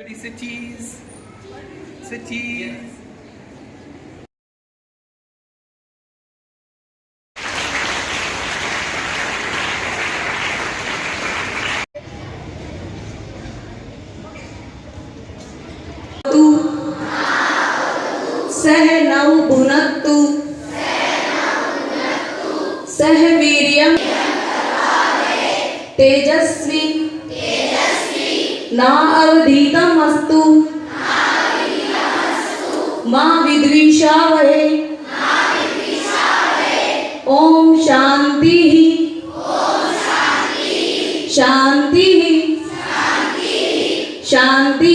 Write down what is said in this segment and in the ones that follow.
Say cheese. Say cheese. सह नौ भुनक्तु सह वीर्यं तेजस्वी नावधीतमस्तु मा विद्विषावहे ओम शांति शांति शांति।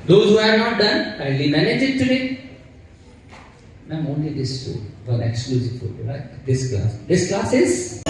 Those who have not done, kindly manage it today. Ma'am, only this two, one exclusive for you, right? This class. This class is.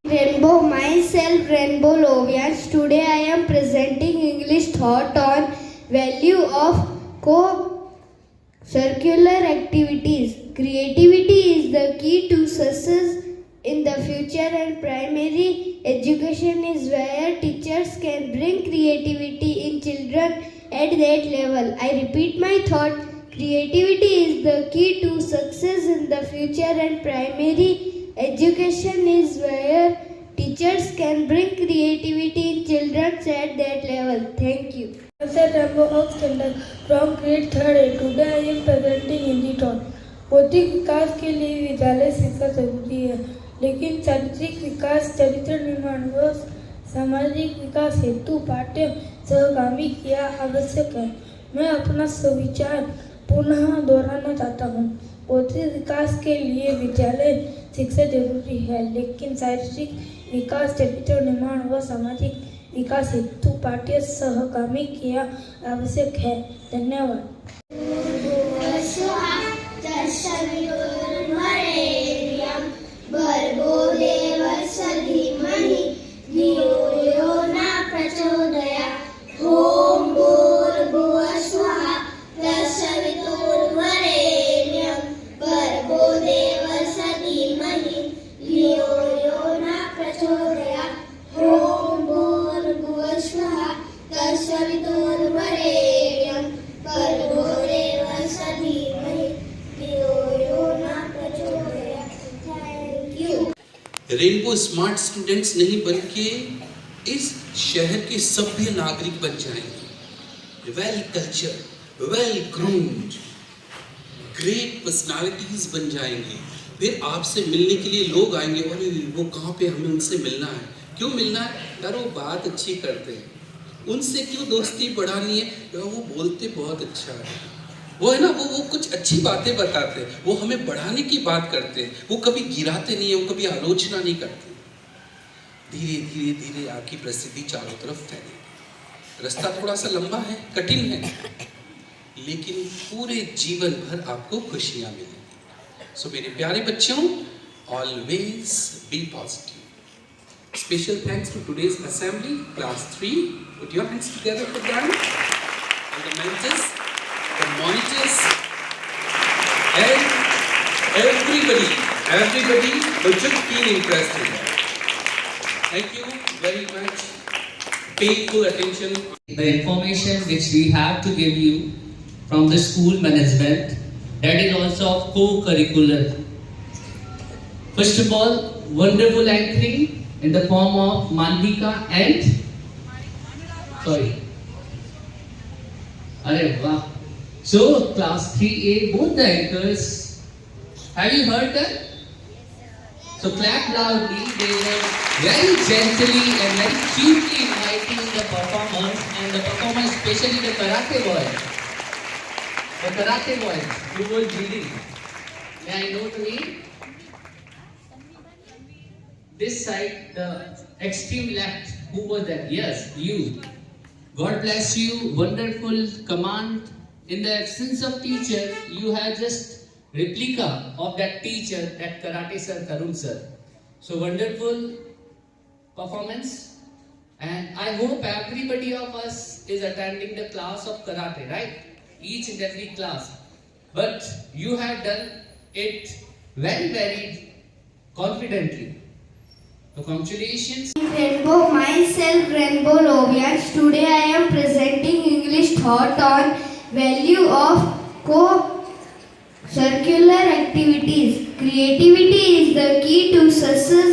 Rainbow, myself Rainbow Lovians. Today I am presenting English thought on value of co-curricular activities. Creativity is the key to success in the future, and primary education is where teachers can bring creativity in children at that level. I repeat my thought. Creativity is the key to success in the future, and primary education is where teachers can bring creativity in children at that level. Thank you. Myself Rainbow of Standard from grade 3 A. Today I am presenting Hindi thought. बौद्धिक विकास के लिए विद्यालय शिक्षा जरूरी है, लेकिन शारीरिक विकास, चरित्र निर्माण व सामाजिक विकास हेतु पाठ्य सहगामी किया आवश्यक है। मैं अपना सुविचार पुनः दोहराना चाहता हूँ। बौद्धिक विकास के लिए विद्यालय शिक्षा जरूरी है, लेकिन शारीरिक विकास, चरित्र निर्माण व सामाजिक विकास हेतु पाठ्य सहगामी किया आवश्यक है। धन्यवाद। रेनबो स्मार्ट स्टूडेंट्स नहीं बनके इस शहर के सभ्य नागरिक बन जाएंगे। Well culture, well groomed, great personalities बन जाएंगे। फिर आपसे मिलने के लिए लोग आएंगे, और वो कहाँ पे, हमें उनसे मिलना है। क्यों मिलना है यार? वो बात अच्छी करते हैं। उनसे क्यों दोस्ती बढ़ानी है यार? वो बोलते बहुत अच्छा है। वो है ना, वो कुछ अच्छी बातें बताते हैं, वो हमें बढ़ाने की बात करते हैं, वो कभी गिराते नहीं है, वो कभी आलोचना नहीं करते। धीरे धीरे धीरे आपकी प्रसिद्धि चारों तरफ फैलेगी। रास्ता थोड़ा सा लंबा है, कठिन है, लेकिन पूरे जीवन भर आपको खुशियां मिलेंगी। सो मेरे प्यारे बच्चों, always be positive. Special thanks to today's assembly, class 3. Put your hands together for them. And the mentors, the monitors, and everybody who took keen interest in that. Thank you very much. Pay full attention. The information which we have to give you from the school management, that is also co-curricular. First of all, wonderful anchoring in the form of Mandika and Arey wow. So class 3A, both the anchors, have you heard that? So clap loudly. They were very gently and very cutely inviting the performers, and the performers, especially the karate boys who were leading. May I know the name? This side, the extreme left, who was that? Yes, you. God bless you. Wonderful command. In the absence of teacher, you have just replica of that teacher, that karate sir, Tarun sir. So wonderful performance. And I hope everybody of us is attending the class of karate, right? Each and every class. But you have done it very, very confidently. So congratulations. Rainbow, myself Rainbow Lovians. Today I am presenting English thought on value of co-curricular activities. Creativity is the key to success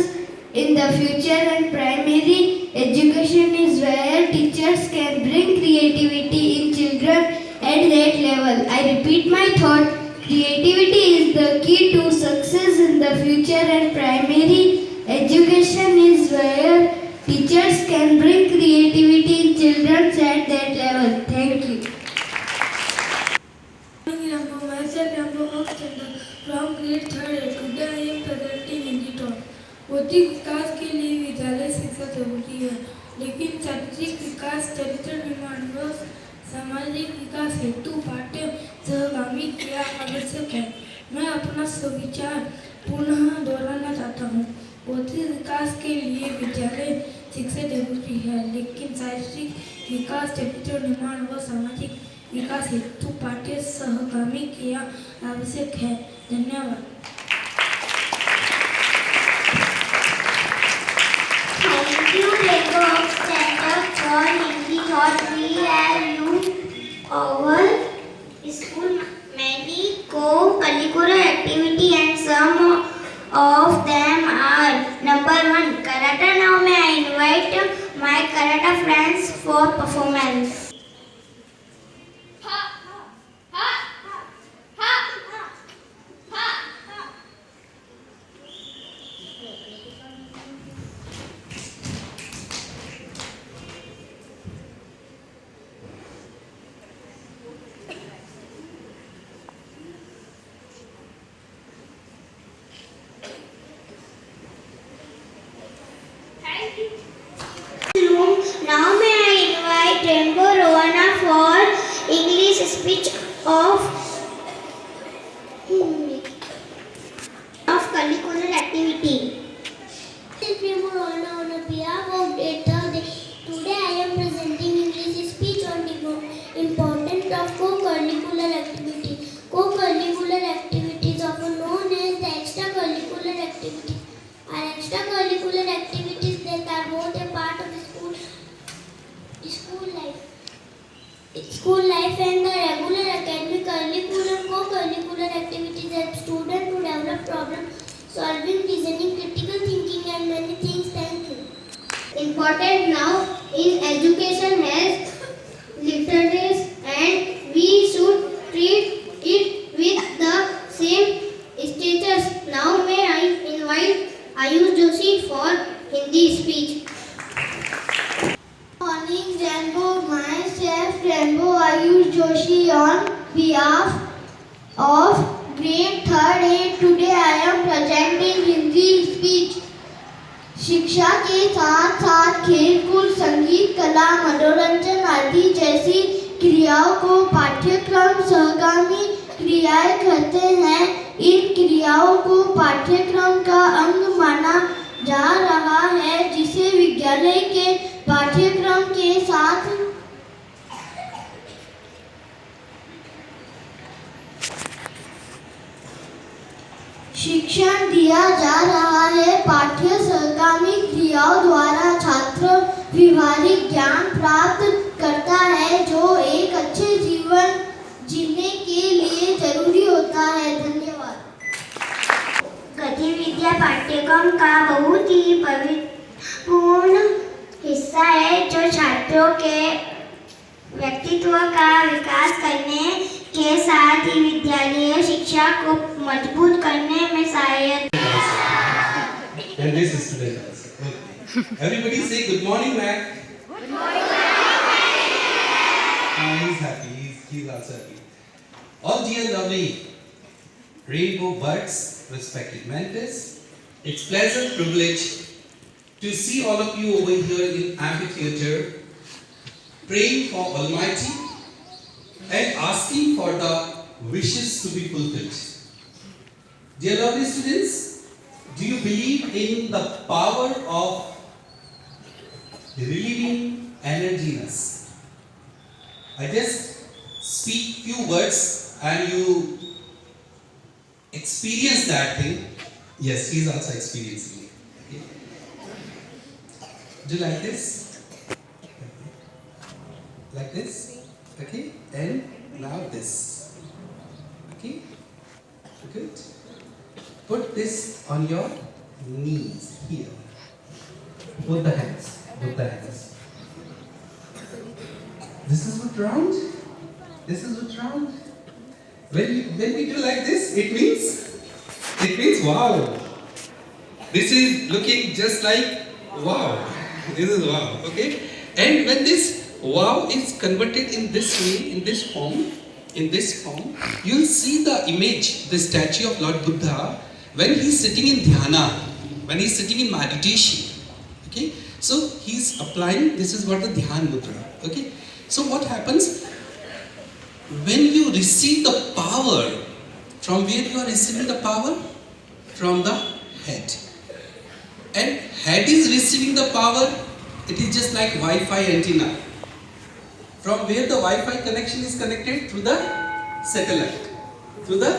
in the future, and primary education is where teachers can bring creativity in children at that level. I repeat my thought. Creativity is the key to success in the future, and primary education is where teachers can bring creativity in children at that level. Thank you. Myself, Rambo Hochchandra, from grade 3. Today I am presenting Hindi talk. बौद्धिक विकास के लिए विद्यालय शिक्षा जरूरी है, लेकिन शारीरिक विकास, चरित्र निर्माण व सामाजिक विकास हेतु पाठ्य सहगामी क्रिया आवश्यक है। मैं अपना सुविचार पुनः दोहराना चाहता हूँ। बौद्धिक विकास के लिए विद्यालय शिक्षा जरूरी है, लेकिन शारीरिक विकास, चरित्र निर्माण व सामाजिक विकास हेतु पाठ्य सहगामी क्रिया आवश्यक है। धन्यवाद। Thank you, Rainbow Center, for Hindi thought. We have used our school many co-curricular activity, and some of them are: number 1, karate. Now may I invite my karate friends for performance. Now may I invite Rainbow Rowana for English speech of curricular activity. Rainbow Rowana on behalf of Data. Today I am presenting English speech on the importance of co-curricular activity. Co-curricular activities, often known as the extracurricular activities, are extracurricular activities that are both a part of the school life and the regular academic curriculum. Co-curricular activities help students to develop problem solving, reasoning, critical thinking, and many things. Thank you. Important now in education has literacy, and we should treat it with the same status. Now may I invite Ayush Joshi for Hindi speech. Morning, Rainbow. Myself, Rainbow Ayush Joshi on behalf of grade 3rd A, today I am presenting Hindi speech. शिक्षा के साथ साथ खेलकूद, संगीत, कला, मनोरंजन आदि जैसी क्रियाओं को पाठ्यक्रम सहगामी क्रियाएं कहते हैं। इन क्रियाओं को पाठ्यक्रम का अंग माना जा रहा है, जिसे विद्यालय के पाठ्यक्रम के साथ शिक्षण दिया जा रहा है। पाठ्य सहगामी क्रियाओं द्वारा छात्र व्यवहारिक ज्ञान प्राप्त करता है, जो एक अच्छे जीवन जीने के लिए जरूरी होता है। धन्यवाद। गतिविधियाँ पाठ्यक्रम का बहुत ही पूर्ण हिस्सा है, जो छात्रों के व्यक्तित्व का विकास करने के साथ ही विद्यालय शिक्षा को मजबूत करने में सहायक। And this is student also. Okay. Everybody say good morning, Mac. Good morning, he's happy. He's also happy. All dear lovely rainbow buds, respected mentors, it's pleasant privilege to see all of you over here in amphitheater, praying for Almighty and asking for the wishes to be fulfilled. Dear lovely students, do you believe in the power of relieving energy in us? I just speak few words and you experience that thing. Yes, he is also experiencing it. Okay. Do you like this? Like this? Okay, and now this. Okay, good. Put this on your knees here. Both the hands. Both the hands. This is what round. This is what round. When we do like this, it means wow. This is looking just like wow. This is wow. Okay, and when this wow is converted in this way, in this form, you'll see the image, the statue of Lord Buddha when he's sitting in dhyana, when he's sitting in meditation. Okay, so he's applying. This is what the dhyan mudra. Okay, so what happens when you receive the power? From where you are receiving the power? From the head. And head is receiving the power. It is just like Wi-Fi antenna. From where the Wi-Fi connection is connected? Through the satellite. Through the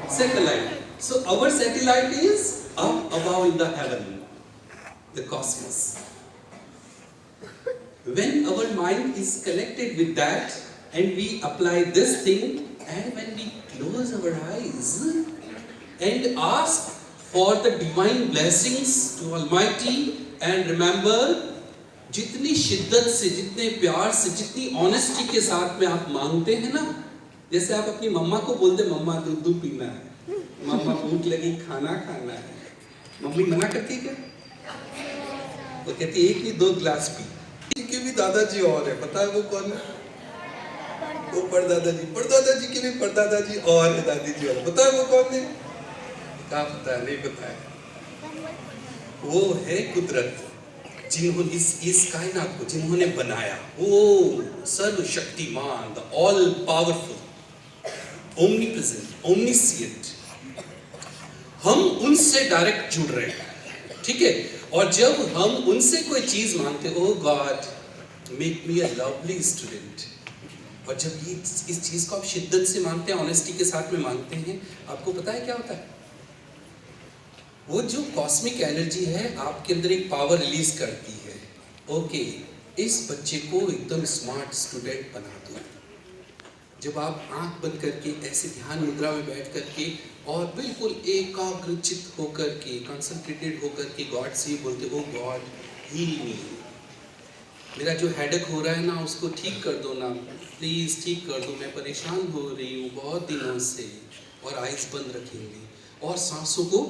satellite. So our satellite is up above in the heaven, the cosmos. When our mind is connected with that and we apply this thing, and when we close our eyes and ask for the divine blessings to Almighty and remember, जितनी शिद्दत से, जितने प्यार से, जितनी honesty के साथ में आप मांगते हैं ना, जैसे आप अपनी मम्मा को बोलते, मम्मा दूध पीना है, मम्मा भूख लगी, खाना खाना है, मम्मी मना करती है क्या? वो कहती है एक नहीं 2 गिलास पी। इनके भी दादाजी और है, पता है वो कौन है? वो परदादाजी के भी परदादाजी और है, दादी जी और, पता है वो कौन है? क्या पता है? नहीं पता है। वो है कुदरत, जिन्होंने इस कायनात को जिन्होंने बनाया, वो सर्वशक्तिमान, the all powerful, omnipresent, omniscient. हम उनसे डायरेक्ट जुड़ रहे हैं, ठीक है? और जब हम उनसे कोई चीज मांगते, oh God make me a lovely student, और जब ये इस चीज को आप शिद्दत से मांगते हैं, ऑनेस्टी के साथ में मांगते हैं, आपको पता है क्या होता है? वो जो कॉस्मिक एनर्जी है आपके अंदर एक पावर रिलीज करती है। ओके, इस बच्चे को एकदम स्मार्ट स्टूडेंट बना दो। जब आप आंख बंद करके ऐसे ध्यान मुद्रा में बैठ करके और बिल्कुल एकाग्रचित होकर के, कंसंट्रेटेड होकर के गॉड से बोलते, ओ गॉड हील मी, मेरा जो हेडेक हो रहा है ना उसको ठीक कर दो ना, प्लीज ठीक कर दो, मैं परेशान हो रही हूँ बहुत दिनों से। और आइज बंद रखेंगे और सांसों को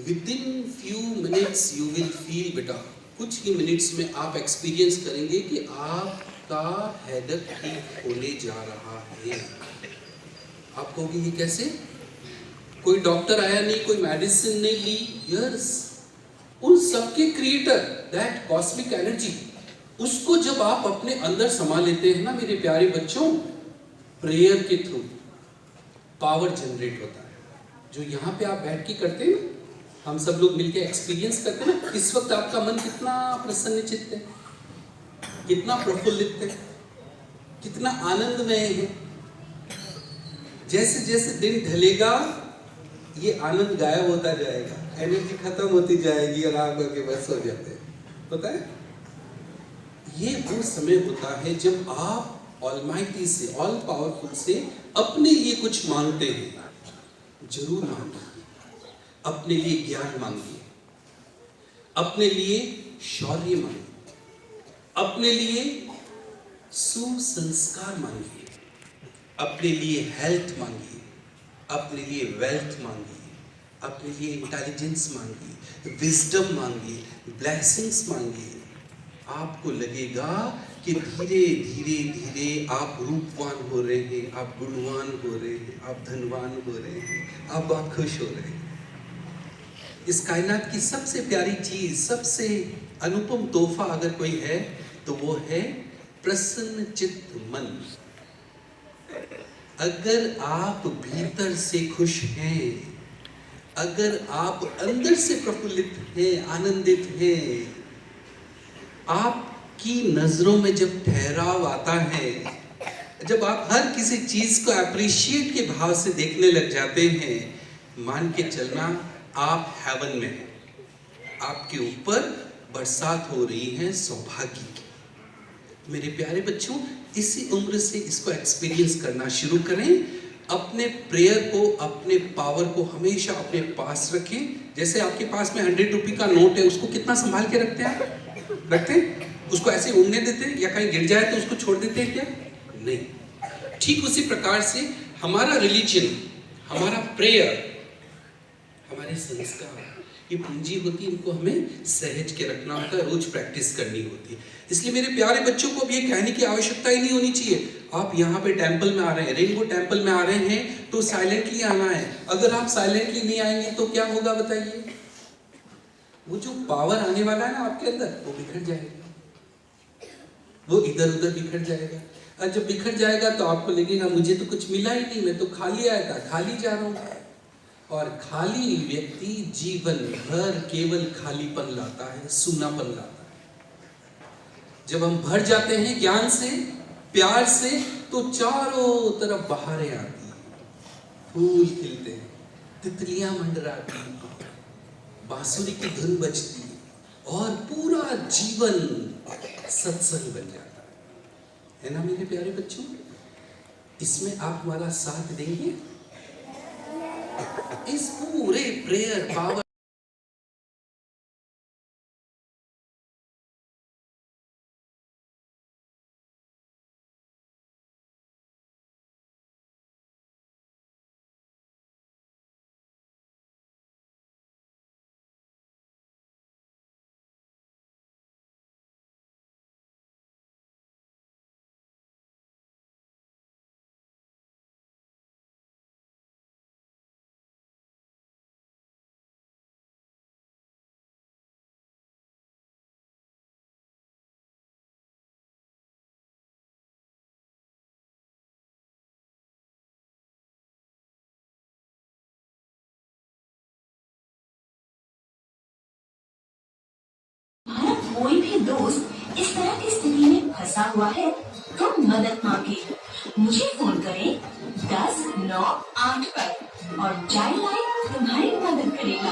within few minutes you will feel बेटा, कुछ ही मिनट्स में आप एक्सपीरियंस करेंगे कि आप आपका हेडेक ठीक होने जा रहा है। आप कहोगे ये कैसे? कोई डॉक्टर आया नहीं, कोई मेडिसिन नहीं ली। यस, उन सबके क्रिएटर, दैट कॉस्मिक एनर्जी, उसको जब आप अपने अंदर समा लेते हैं ना मेरे प्यारे बच्चों, प्रेयर के थ्रू पावर जनरेट होता है। जो यहाँ पे आप बैठ के करते हैं, हम सब लोग मिलके एक्सपीरियंस करते हैं ना, इस वक्त आपका मन कितना प्रसन्नचित्त है, कितना प्रफुल्लित है, कितना आनंदमय है। जैसे जैसे दिन ढलेगा ये आनंद गायब होता जाएगा, एनर्जी खत्म होती जाएगी और आप आगे बस हो जाते हैं। पता है, ये वो समय होता है जब आप ऑलमाइटी से, ऑल पावरफुल से अपने लिए कुछ मांगते हैं। जरूर मांगिए, अपने लिए ज्ञान मांगिए, अपने लिए शौर्य मांगिए, अपने लिए सुसंस्कार मांगिए, अपने लिए हेल्थ मांगिए, अपने लिए वेल्थ मांगिए, अपने लिए इंटेलिजेंस मांगिए, विजडम मांगिए, ब्लेसिंग्स मांगिए। आपको लगेगा कि धीरे धीरे धीरे आप रूपवान हो रहे हैं, आप गुणवान हो रहे हैं, आप धनवान हो रहे हैं, आप बहुत खुश हो रहे हैं। इस कायनात की सबसे प्यारी चीज, सबसे अनुपम तोहफा अगर कोई है तो वो है प्रसन्न चित्त मन। अगर आप भीतर से खुश हैं, अगर आप अंदर से प्रफुल्लित हैं, आनंदित हैं, आपकी नजरों में जब ठहराव आता है, जब आप हर किसी चीज को अप्रिशिएट के भाव से देखने लग जाते हैं, मान के चलना आप हेवन में हैं, आपके ऊपर बरसात हो रही है सौभाग्य की। मेरे प्यारे बच्चों, इसी उम्र से इसको एक्सपीरियंस करना शुरू करें। अपने प्रेयर को, अपने पावर को हमेशा अपने पास रखें। जैसे आपके पास में 100 रुपये का नोट है, उसको कितना संभाल के रखते हैं आप? रखते हैं? उसको ऐसे उड़ने देते हैं या कहीं गिर जाए तो उसको छोड़ देते हैं क्या? नहीं। ठीक उसी प्रकार से हमारा रिलीजन, हमारा प्रेयर, हमारे संस्कार, ये पूंजी होती है, इनको हमें सहज के रखना होता है, रोज प्रैक्टिस करनी होती है। इसलिए मेरे प्यारे बच्चों को अब ये कहने की आवश्यकता ही नहीं होनी चाहिए आप यहाँ पे टेंपल में आ रहे हैं, रेनबो टेंपल में आ रहे हैं तो साइलेंटली आना है। अगर आप साइलेंटली नहीं आएंगे तो क्या होगा बताइए? वो जो पावर आने वाला है ना आपके अंदर, वो बिखर जाएगा, वो इधर उधर बिखर जाएगा। और जब बिखर जाएगा तो आपको लगेगा मुझे तो कुछ मिला ही नहीं, मैं तो खाली आया था, खाली जा रहा हूँ। और खाली व्यक्ति जीवन भर केवल खालीपन लाता है, सूनापन लाता है। जब हम भर जाते हैं ज्ञान से, प्यार से, तो चारों तरफ बहारें आती हैं, फूल खिलते हैं, तितलियां मंडराती हैं, बांसुरी की धुन बजती है और पूरा जीवन सत्संग बन जाता है ना मेरे प्यारे बच्चों? इसमें आप हमारा साथ देंगे? इस पूरे प्रेयर पावर कोई भी दोस्त इस तरह की स्थिति में फंसा हुआ है तो मदद मांगे। मुझे फोन करें 10 9 8 पर और चाइल्ड लाइन तुम्हारी मदद करेगा।